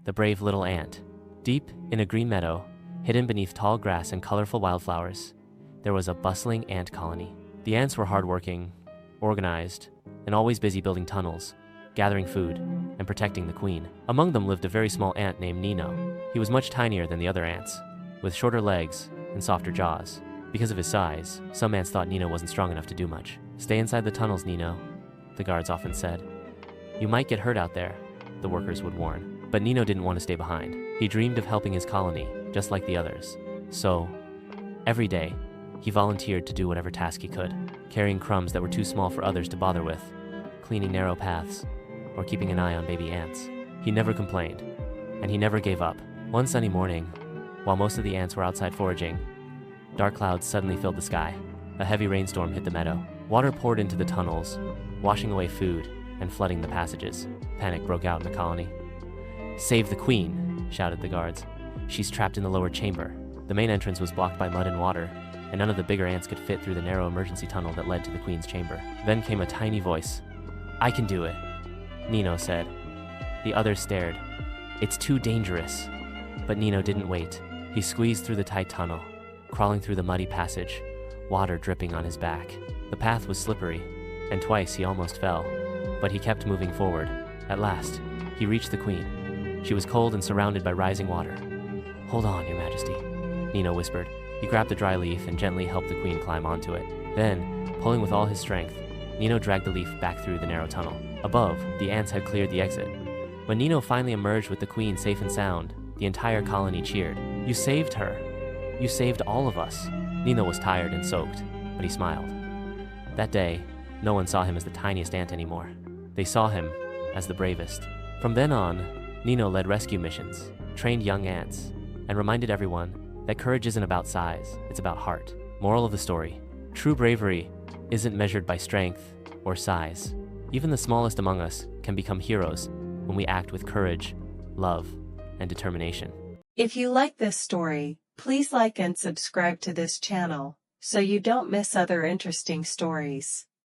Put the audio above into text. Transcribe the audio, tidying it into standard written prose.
the brave little ant. Deep in a green meadow, hidden beneath tall grass and colorful wildflowers, there was a bustling ant colony. The ants were hardworking, organized, and always busy building tunnels, gathering food, and protecting the queen. Among them lived a very small ant named Nino. He was much tinier than the other ants, with shorter legs and softer jaws. Because of his size, some ants thought Nino wasn't strong enough to do much. "Stay inside the tunnels, Nino," the guards often said. "You might get hurt out there," the workers would warn. But Nino didn't want to stay behind. He dreamed of helping his colony, just like the others. So, every day, he volunteered to do whatever task he could, carrying crumbs that were too small for others to bother with, cleaning narrow paths, or keeping an eye on baby ants. He never complained, and he never gave up. One sunny morning, while most of the ants were outside foraging, dark clouds suddenly filled the sky. A heavy rainstorm hit the meadow. Water poured into the tunnels, washing away food and flooding the passages. Panic broke out in the colony. "Save the queen," shouted the guards. "She's trapped in the lower chamber." The main entrance was blocked by mud and water, and none of the bigger ants could fit through the narrow emergency tunnel that led to the queen's chamber. Then came a tiny voice. "I can do it," Nino said. The others stared. "It's too dangerous." But Nino didn't wait. He squeezed through the tight tunnel, crawling through the muddy passage, water dripping on his back. The path was slippery, and twice he almost fell, but he kept moving forward. At last, he reached the queen. She was cold and surrounded by rising water. "Hold on, Your Majesty," Nino whispered. He grabbed a dry leaf and gently helped the queen climb onto it. Then, pulling with all his strength, Nino dragged the leaf back through the narrow tunnel. Above, the ants had cleared the exit. When Nino finally emerged with the queen safe and sound, the entire colony cheered. "You saved her! You saved all of us!" Nino was tired and soaked, but he smiled. That day, no one saw him as the tiniest ant anymore. They saw him as the bravest. From then on, Nino led rescue missions, trained young ants, and reminded everyone that courage isn't about size, it's about heart. Moral of the story: true bravery isn't measured by strength or size. Even the smallest among us can become heroes when we act with courage, love, and determination. If you like this story, please like and subscribe to this channel so you don't miss other interesting stories.